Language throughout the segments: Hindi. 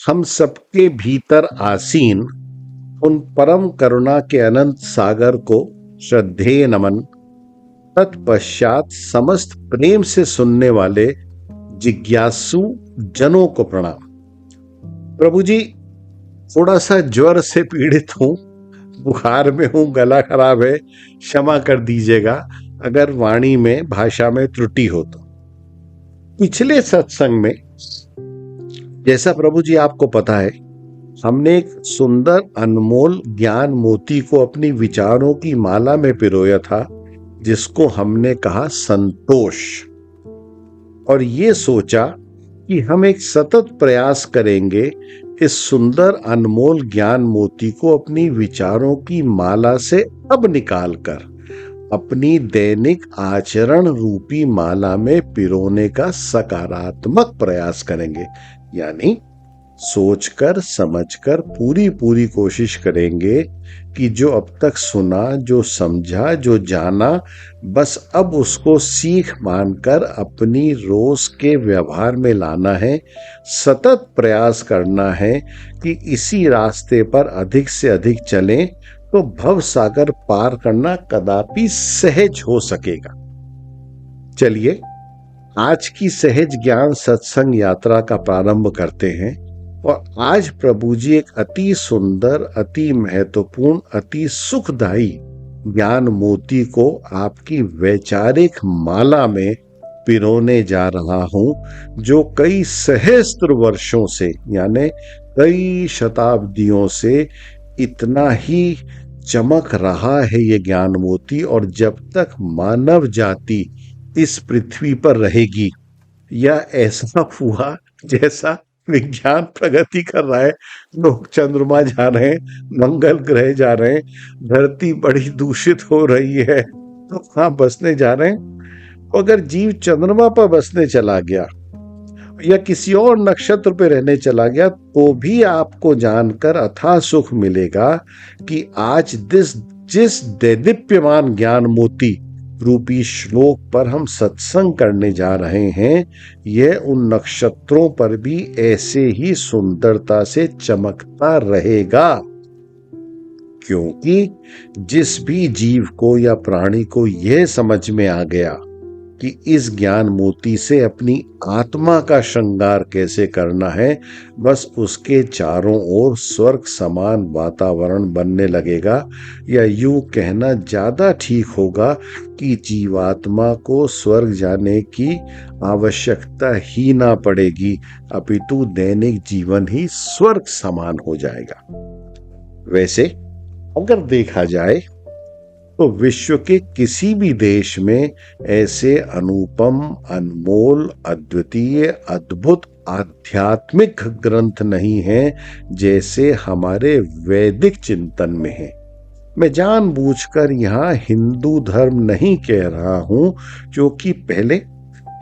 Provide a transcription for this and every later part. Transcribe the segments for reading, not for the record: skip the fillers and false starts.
हम सबके भीतर आसीन उन परम करुणा के अनंत सागर को श्रद्धेय नमन। तत्पश्चात समस्त प्रेम से सुनने वाले जिज्ञासु जनों को प्रणाम। प्रभु जी, थोड़ा सा ज्वर से पीड़ित हूं, बुखार में हूं, गला खराब है, क्षमा कर दीजिएगा अगर वाणी में भाषा में त्रुटि हो तो। पिछले सत्संग में, जैसा प्रभु जी आपको पता है, हमने एक सुंदर अनमोल ज्ञान मोती को अपनी विचारों की माला में पिरोया था, जिसको हमने कहा संतोष। और ये सोचा कि हम एक सतत प्रयास करेंगे इस सुंदर अनमोल ज्ञान मोती को अपनी विचारों की माला से अब निकालकर अपनी दैनिक आचरण रूपी माला में पिरोने का सकारात्मक प्रयास करेंगे। यानी सोचकर समझकर पूरी कोशिश करेंगे कि जो अब तक सुना, जो समझा, जो जाना, बस अब उसको सीख मानकर अपनी रोज के व्यवहार में लाना है। सतत प्रयास करना है कि इसी रास्ते पर अधिक से अधिक चलें तो भव सागर पार करना कदापि सहज हो सकेगा। चलिए, आज की सहज ज्ञान सत्संग यात्रा का प्रारंभ करते हैं। और आज प्रभु जी एक अति सुंदर, अति महत्वपूर्ण, अति सुखदायी ज्ञान मोती को आपकी वैचारिक माला में पिरोने जा रहा हूं, जो कई सहस्त्र वर्षों से, यानी कई शताब्दियों से इतना ही चमक रहा है ये ज्ञान मोती। और जब तक मानव जाति इस पृथ्वी पर रहेगी, या ऐसा हुआ जैसा विज्ञान प्रगति कर रहा है, लोग चंद्रमा जा रहे हैं, मंगल ग्रह जा रहे हैं, धरती बड़ी दूषित हो रही है, तो कहाँ बसने जा रहे हैं? अगर जीव चंद्रमा पर बसने चला गया या किसी और नक्षत्र पे रहने चला गया, तो भी आपको जानकर अथाह सुख मिलेगा कि आज जिस दैदीप्यमान ज्ञान मोती रूपी श्लोक पर हम सत्संग करने जा रहे हैं, यह उन नक्षत्रों पर भी ऐसे ही सुंदरता से चमकता रहेगा। क्योंकि जिस भी जीव को या प्राणी को यह समझ में आ गया कि इस ज्ञान मोती से अपनी आत्मा का श्रृंगार कैसे करना है, बस उसके चारों ओर स्वर्ग समान वातावरण बनने लगेगा। या यूं कहना ज्यादा ठीक होगा कि जीवात्मा को स्वर्ग जाने की आवश्यकता ही ना पड़ेगी, अपितु दैनिक जीवन ही स्वर्ग समान हो जाएगा। वैसे अगर देखा जाए तो विश्व के किसी भी देश में ऐसे अनुपम, अनमोल, अद्वितीय, अद्भुत आध्यात्मिक ग्रंथ नहीं है जैसे हमारे वैदिक चिंतन में है। मैं जानबूझकर यहाँ हिंदू धर्म नहीं कह रहा हूं, क्योंकि पहले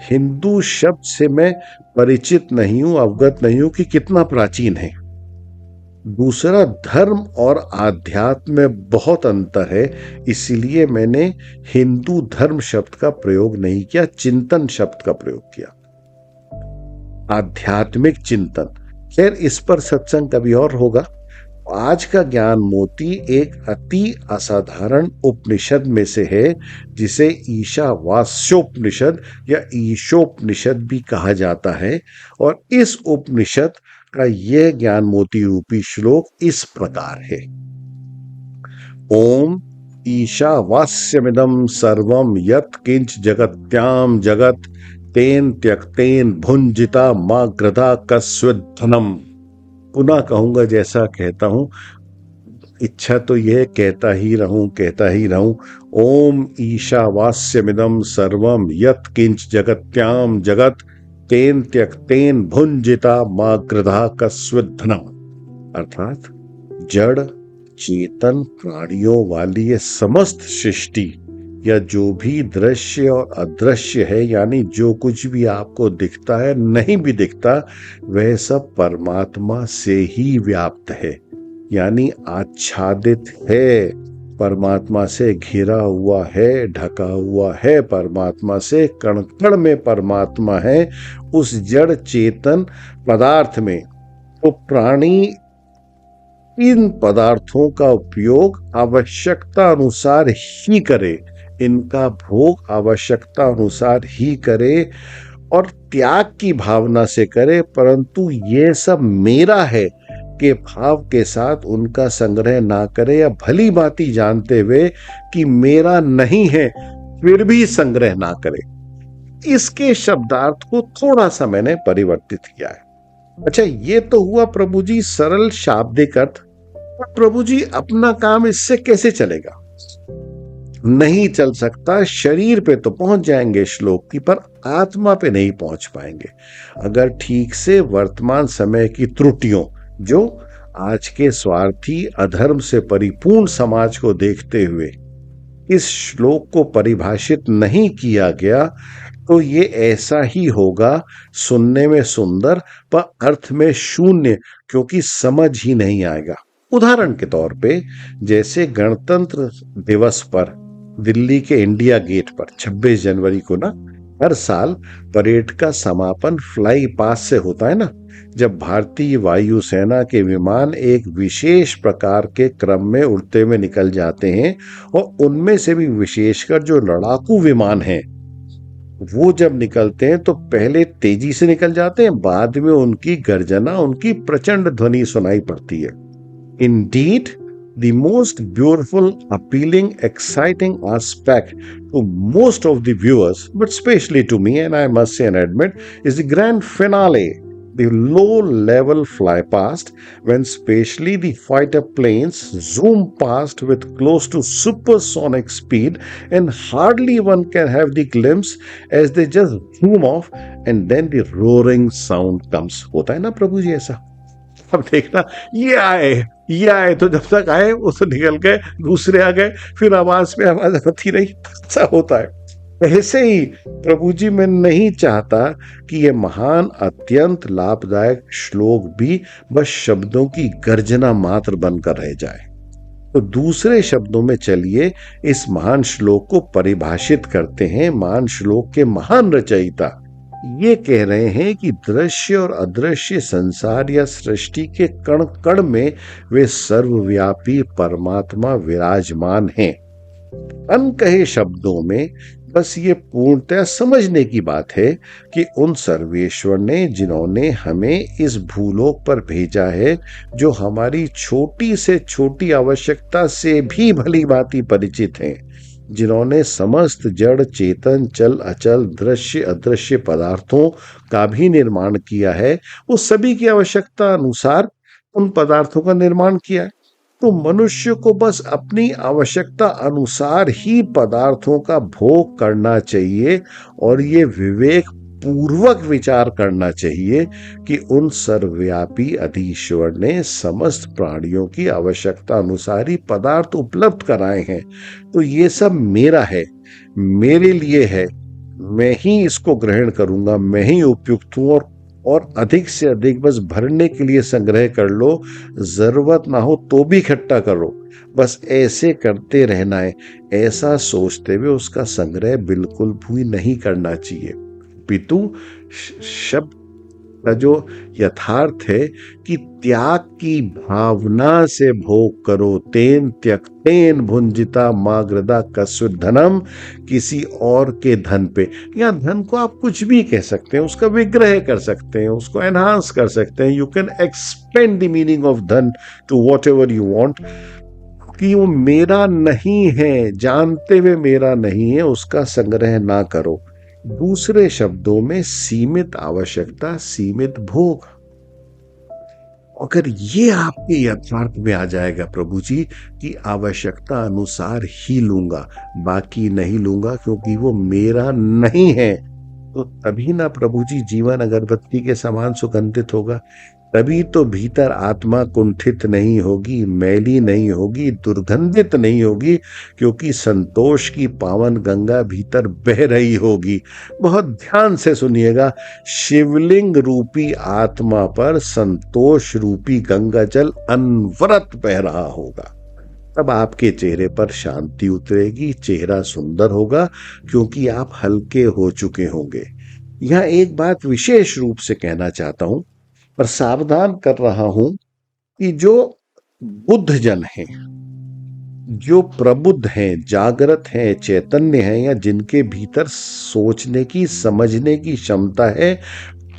हिंदू शब्द से मैं परिचित नहीं हूं, अवगत नहीं हूं कि कितना प्राचीन है। दूसरा, धर्म और आध्यात्म में बहुत अंतर है, इसलिए मैंने हिंदू धर्म शब्द का प्रयोग नहीं किया, चिंतन शब्द का प्रयोग किया। आध्यात्मिक चिंतन, खैर इस पर सत्संग कभी और होगा। आज का ज्ञान मोती एक अति असाधारण उपनिषद में से है, जिसे ईशावास्योपनिषद या ईशोपनिषद भी कहा जाता है। और इस उपनिषद का यह ज्ञान मोती रूपी श्लोक इस प्रकार है। ओम ईशावास्यमिदं सर्वं यत् किंच जगत्याम जगत तेन त्यक्तेन भुंजिता मा ग्रधा कस्विद्धनम। पुनः कहूंगा जैसा कहता हूं, इच्छा तो यह कहता ही रहूं। ओम ईशावास्यमिदं सर्वं यत् किंच जगत्याम जगत तेन त्यक्तेन भुंजिता मा ग्रधा कस्विद्धनम। अर्थात जड़ चेतन प्राणियों वाली ये समस्त सृष्टि, या जो भी दृश्य और अदृश्य है, यानी जो कुछ भी आपको दिखता है, नहीं भी दिखता, वह सब परमात्मा से ही व्याप्त है, यानी आच्छादित है, परमात्मा से घिरा हुआ है, ढका हुआ है परमात्मा से, कण कण में परमात्मा है। उस जड़ चेतन पदार्थ में तो प्राणी इन पदार्थों का उपयोग आवश्यकता अनुसार ही करे, इनका भोग आवश्यकता अनुसार ही करे और त्याग की भावना से करे, परंतु ये सब मेरा है के भाव के साथ उनका संग्रह ना करे, या भली भांति जानते हुए कि मेरा नहीं है फिर भी संग्रह ना करे। इसके शब्दार्थ को थोड़ा सा मैंने परिवर्तित किया है। अच्छा, ये तो हुआ प्रभु जी सरल शाब्दिक अर्थ। पर प्रभु जी अपना काम इससे कैसे चलेगा? नहीं चल सकता। शरीर पे तो पहुंच जाएंगे श्लोक की, पर आत्मा पे नहीं पहुंच पाएंगे अगर ठीक से वर्तमान समय की त्रुटियों, जो आज के स्वार्थी अधर्म से परिपूर्ण समाज को देखते हुए इस श्लोक को परिभाषित नहीं किया गया, तो ये ऐसा ही होगा, सुनने में सुंदर पर अर्थ में शून्य, क्योंकि समझ ही नहीं आएगा। उदाहरण के तौर पे, जैसे गणतंत्र दिवस पर दिल्ली के इंडिया गेट पर 26 जनवरी को ना हर साल परेड का समापन फ्लाई पास से होता है ना, जब भारतीय वायुसेना के विमान एक विशेष प्रकार के क्रम में उड़ते हुए निकल जाते हैं, और उनमें से भी विशेषकर जो लड़ाकू विमान हैं, वो जब निकलते हैं तो पहले तेजी से निकल जाते हैं, बाद में उनकी गर्जना, उनकी प्रचंड ध्वनि सुनाई पड़ती है। Indeed, the most beautiful, appealing, exciting aspect to most of the viewers, but especially to me, and I must say and admit, is the grand finale, the low-level fly past, when specially the fighter planes zoom past with close to supersonic speed, and hardly one can have the glimpse as they just zoom off, and then the roaring sound comes. होता है ना प्रभु जी ऐसा? अब देखना, ये आए तो जब तक आए वो तो निकल गए, दूसरे आ गए, फिर आवाज पे आवाज आती रही। ऐसा होता है। ऐसे ही प्रभु जी, मैं नहीं चाहता कि ये महान अत्यंत लाभदायक श्लोक भी बस शब्दों की गर्जना मात्र बनकर रह जाए। तो दूसरे शब्दों में चलिए इस महान श्लोक को परिभाषित करते हैं। महान श्लोक के महान रचयिता ये कह रहे हैं कि दृश्य और अदृश्य संसार या सृष्टि के कण कण में वे सर्वव्यापी परमात्मा विराजमान हैं। अनकहे शब्दों में बस ये पूर्णतः समझने की बात है कि उन सर्वेश्वर ने, जिन्होंने हमें इस भूलोक पर भेजा है, जो हमारी छोटी से छोटी आवश्यकता से भी भली भांति परिचित हैं, जिन्होंने समस्त जड़ चेतन चल अचल दृश्य अदृश्य पदार्थों का भी निर्माण किया है, वो सभी की आवश्यकता अनुसार उन पदार्थों का निर्माण किया है। तो मनुष्य को बस अपनी आवश्यकता अनुसार ही पदार्थों का भोग करना चाहिए, और ये विवेक पूर्वक विचार करना चाहिए कि उन सर्वव्यापी अधीश्वर ने समस्त प्राणियों की आवश्यकता अनुसार ही पदार्थ उपलब्ध कराए हैं। तो ये सब मेरा है, मेरे लिए है, मैं ही इसको ग्रहण करूंगा, मैं ही उपयुक्त हूं, और अधिक से अधिक बस भरने के लिए संग्रह कर लो, जरूरत ना हो तो भी इकट्ठा करो, बस ऐसे करते रहना है। ऐसा सोचते हुए उसका संग्रह बिल्कुल भी नहीं करना चाहिए। पितु शब्द का जो यथार्थ है कि त्याग की भावना से भोग करो, तेन त्यक्तेन भुंजिता माग्रदा कस्व धनम, किसी और के धन पे। या धन को आप कुछ भी कह सकते हैं, उसका विग्रह कर सकते हैं, उसको एनहांस कर सकते हैं। You can expand the meaning of dhan to whatever you want, कि वो मेरा नहीं है, जानते हुए मेरा नहीं है, उसका संग्रह ना करो। दूसरे शब्दों में सीमित आवश्यकता, सीमित भोग। अगर ये आपके यथार्थ में आ जाएगा प्रभु जी कि आवश्यकता अनुसार ही लूंगा, बाकी नहीं लूंगा क्योंकि वो मेरा नहीं है, तो तभी ना प्रभु जी जीवन अगरबत्ती के समान सुगंधित होगा। तभी तो भीतर आत्मा कुंठित नहीं होगी, मैली नहीं होगी, दुर्गंधित नहीं होगी, क्योंकि संतोष की पावन गंगा भीतर बह रही होगी। बहुत ध्यान से सुनिएगा, शिवलिंग रूपी आत्मा पर संतोष रूपी गंगा जल अनवरत बह रहा होगा। तब आपके चेहरे पर शांति उतरेगी, चेहरा सुंदर होगा, क्योंकि आप हल्के हो चुके होंगे। यहां एक बात विशेष रूप से कहना चाहता हूं पर सावधान कर रहा हूं कि जो बुद्ध जन हैं, जो प्रबुद्ध हैं, जागृत हैं, चैतन्य हैं, या जिनके भीतर सोचने की, समझने की क्षमता है,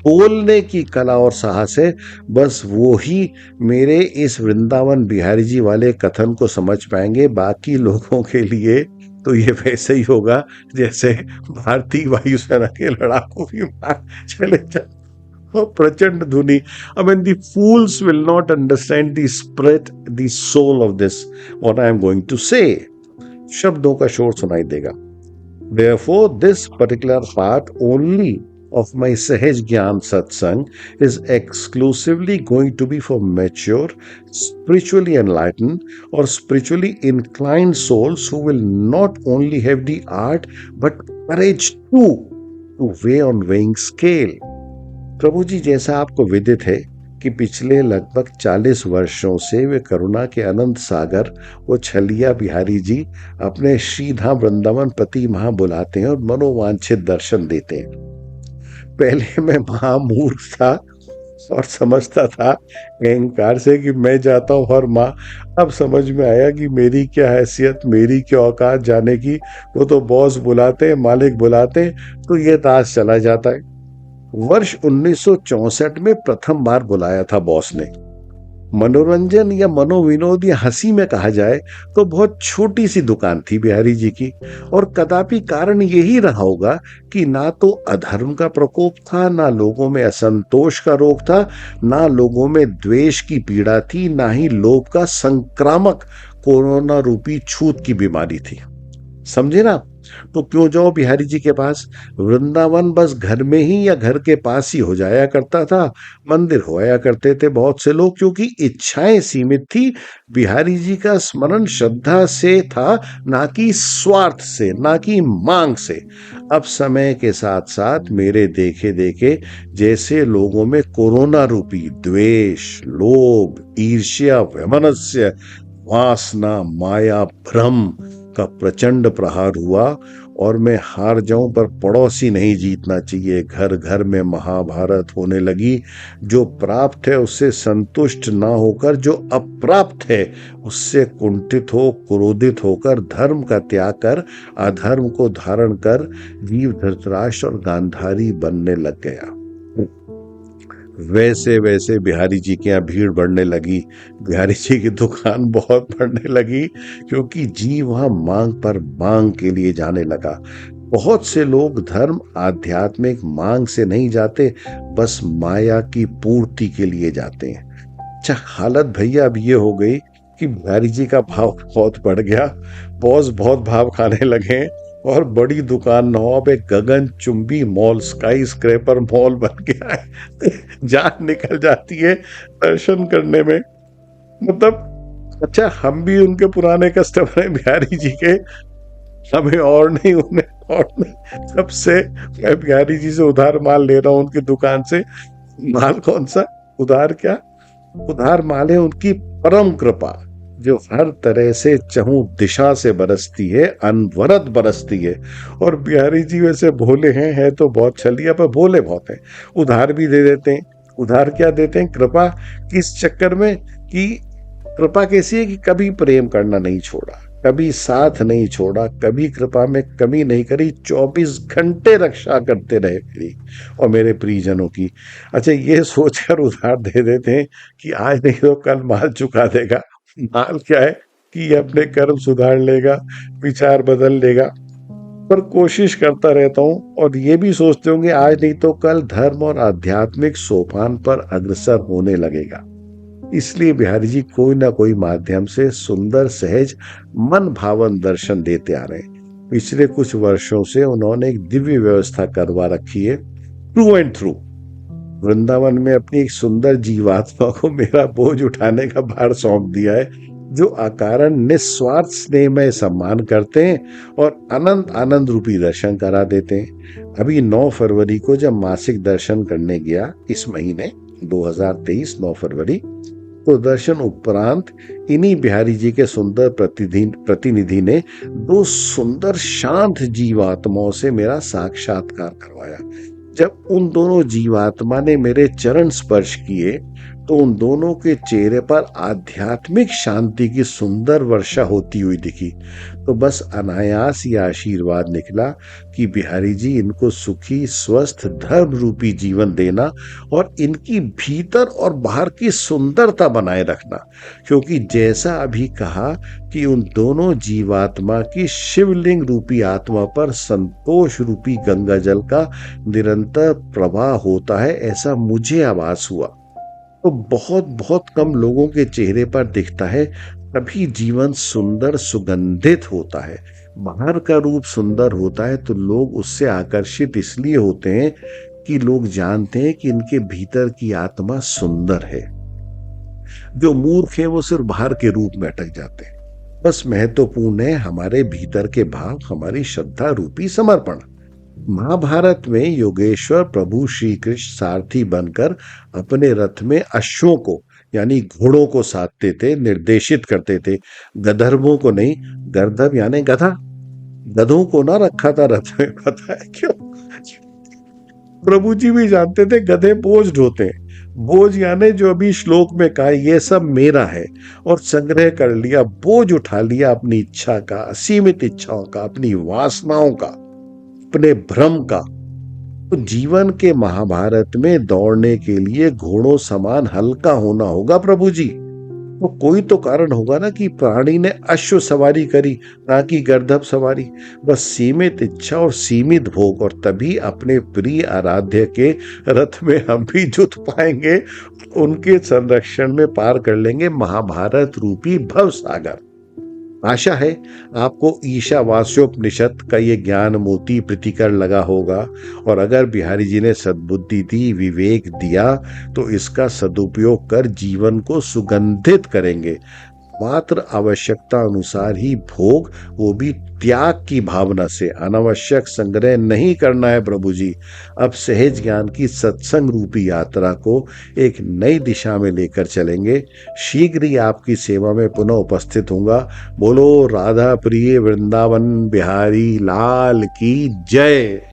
बोलने की कला और साहस है, बस वो ही मेरे इस वृंदावन बिहारी जी वाले कथन को समझ पाएंगे। बाकी लोगों के लिए तो ये वैसे ही होगा जैसे भारतीय वायुसेना के लड़ाकू विमान चले जाए और प्रचंड धुनी। I mean, the fools will not understand the spirit, the soul of this, what I am going to say. शब्दों का शोर सुनाई देगा। Therefore, this particular part only of my Sahaj Gyan Satsang is exclusively going to be for mature, spiritually enlightened, or spiritually inclined souls who will not only have the art but courage too to weigh on weighing scale. प्रभु जी, जैसा आपको विदित है कि पिछले लगभग 40 वर्षों से वे करुणा के अनंत सागर वो छलिया बिहारी जी अपने श्रीधाम वृंदावन प्रति माह बुलाते हैं और मनोवांछित दर्शन देते हैं। पहले मैं महामूर्ख था और समझता था अहंकार से कि मैं जाता हूँ हर माह। अब समझ में आया कि मेरी क्या हैसियत, मेरी क्या औकात जाने की। वो तो बॉस बुलाते हैं, मालिक बुलाते हैं, तो ये ताश चला जाता है। वर्ष 1964 में प्रथम बार बुलाया था बॉस ने। मनोरंजन या मनोविनोद या हंसी में कहा जाए तो बहुत छोटी सी दुकान थी बिहारी जी की, और कदापि कारण यही रहा होगा कि ना तो अधर्म का प्रकोप था, ना लोगों में असंतोष का रोग था, ना लोगों में द्वेष की पीड़ा थी, ना ही लोभ का संक्रामक कोरोना रूपी छूत की बीमारी थी। समझे ना? तो क्यों जाओ बिहारी जी के पास। वृंदावन बस घर में ही या घर के पास ही हो जाया करता था। मंदिर होया करते थे बहुत से लोग, क्योंकि इच्छाएं सीमित थी। बिहारी जी का स्मरण श्रद्धा से था, ना कि स्वार्थ से, ना कि मांग से। अब समय के साथ साथ मेरे देखे देखे जैसे लोगों में कोरोना रूपी द्वेष, लोभ, ईर्ष्या, वैमनस्य, वासना, माया, भ्रम का प्रचंड प्रहार हुआ, और मैं हार जाऊं पर पड़ोसी नहीं जीतना चाहिए। घर घर में महाभारत होने लगी। जो प्राप्त है उससे संतुष्ट ना होकर जो अप्राप्त है उससे कुंठित हो, क्रोधित होकर धर्म का त्याग कर अधर्म को धारण कर जीव धृतराष्ट्र और गांधारी बनने लग गया। वैसे वैसे बिहारी जी के यहाँ भीड़ बढ़ने लगी, बिहारी जी की दुकान बहुत बढ़ने लगी, क्योंकि जी वहां मांग पर मांग के लिए जाने लगा। बहुत से लोग धर्म आध्यात्मिक मांग से नहीं जाते, बस माया की पूर्ति के लिए जाते हैं। अच्छा, हालत भैया अब ये हो गई कि बिहारी जी का भाव बहुत बढ़ गया, बॉस बहुत भाव खाने लगे, और बड़ी दुकान नवाब एक गगन चुंबी मॉल, स्काई स्क्रैपर मॉल बन गया है। जान निकल जाती है दर्शन करने में। मतलब अच्छा, हम भी उनके पुराने कस्टमर हैं बिहारी जी के, हमें और नहीं उन्हें और नहीं। तब से मैं बिहारी जी से उधार माल ले रहा हूं उनकी दुकान से। माल कौन सा? उधार क्या, उधार माल है उनकी परम कृपा, जो हर तरह से चहु दिशा से बरसती है, अनवरत बरसती है। और बिहारी जी वैसे भोले हैं, है तो बहुत छलिया पर भोले बहुत हैं। उधार भी दे देते हैं। उधार क्या देते हैं? कृपा। किस चक्कर में? कि कृपा कैसी है कि कभी प्रेम करना नहीं छोड़ा, कभी साथ नहीं छोड़ा, कभी कृपा में कमी नहीं करी, 24 घंटे रक्षा करते रहे मेरी और मेरे प्रियजनों की। अच्छा, ये सोचकर उधार दे देते हैं कि आज नहीं तो कल माल चुका देगा। माल क्या है कि ये अपने कर्म सुधार लेगा, विचार बदल लेगा। पर कोशिश करता रहता हूं, और ये भी सोचते होंगे आज नहीं तो कल धर्म और आध्यात्मिक सोपान पर अग्रसर होने लगेगा। इसलिए बिहारी जी कोई ना कोई माध्यम से सुंदर, सहज, मन भावन दर्शन देते आ रहे हैं। पिछले कुछ वर्षों से उन्होंने एक दिव्य व्यवस्था करवा रखी है, थ्रू एंड थ्रू। वृंदावन में अपनी एक सुंदर जीवात्मा को मेरा बोझ उठाने का भार सौंप दिया है, जो अकारण निस्वार्थ स्नेह में सम्मान करते हैं और अनंत आनंद रूपी दर्शन करा देते हैं। अभी 9 फरवरी को जब मासिक दर्शन करने गया, इस महीने 2023 9 फरवरी को, दर्शन उपरांत इन्हीं बिहारी जी के सुंदर प्रतिनिधि ने 2 सुंदर शांत जीवात्माओं से मेरा साक्षात्कार करवाया। जब उन दोनों जीवात्मा ने मेरे चरण स्पर्श किए तो उन दोनों के चेहरे पर आध्यात्मिक शांति की सुंदर वर्षा होती हुई दिखी। तो बस अनायास ये आशीर्वाद निकला कि बिहारी जी, इनको सुखी स्वस्थ धर्म रूपी जीवन देना और इनकी भीतर और बाहर की सुंदरता बनाए रखना। क्योंकि जैसा अभी कहा कि उन दोनों जीवात्मा की शिवलिंग रूपी आत्मा पर संतोष रूपी गंगा जल का निरंतर प्रवाह होता है, ऐसा मुझे आभास हुआ। तो बहुत बहुत कम लोगों के चेहरे पर दिखता है, तभी जीवन सुंदर सुगंधित होता है। बाहर का रूप सुंदर होता है तो लोग उससे आकर्षित इसलिए होते हैं कि लोग जानते हैं कि इनके भीतर की आत्मा सुंदर है। जो मूर्ख है वो सिर्फ बाहर के रूप में अटक जाते हैं। बस महत्वपूर्ण है हमारे भीतर के भाव, हमारी श्रद्धा रूपी समर्पण। महाभारत में योगेश्वर प्रभु श्री कृष्ण सारथी बनकर अपने रथ में अश्वों को यानी घोड़ों को साधते थे, निर्देशित करते थे, गंधर्वों को नहीं। गर्दभ यानी गधा, गधों को ना रखा था रथ में। पता है क्यों? प्रभु जी भी जानते थे गधे बोझ ढोते हैं। बोझ यानी जो अभी श्लोक में कहा ये सब मेरा है, और संग्रह कर लिया, बोझ उठा लिया अपनी इच्छा का, असीमित इच्छाओं का, अपनी वासनाओं का, अपने भ्रम का। तो जीवन के महाभारत में दौड़ने के लिए घोड़ों समान हल्का होना होगा प्रभु जी। तो कोई तो कारण होगा ना कि प्राणी ने अश्व सवारी करी, ना कि गर्दभ सवारी। बस सीमित इच्छा और सीमित भोग, और तभी अपने प्रिय आराध्य के रथ में हम भी जुट पाएंगे, उनके संरक्षण में पार कर लेंगे महाभारत रूपी भव सागर। आशा है आपको ईशावास्योपनिषद का ये ज्ञान मोती प्रीतिकर लगा होगा, और अगर बिहारी जी ने सद्बुद्धि दी, विवेक दिया, तो इसका सदुपयोग कर जीवन को सुगंधित करेंगे। मात्र आवश्यकता अनुसार ही भोग, वो भी त्याग की भावना से। अनावश्यक संग्रह नहीं करना है प्रभु जी। अब सहज ज्ञान की सत्संग रूपी यात्रा को एक नई दिशा में लेकर चलेंगे। शीघ्र ही आपकी सेवा में पुनः उपस्थित होऊंगा। बोलो राधा प्रिय वृंदावन बिहारी लाल की जय।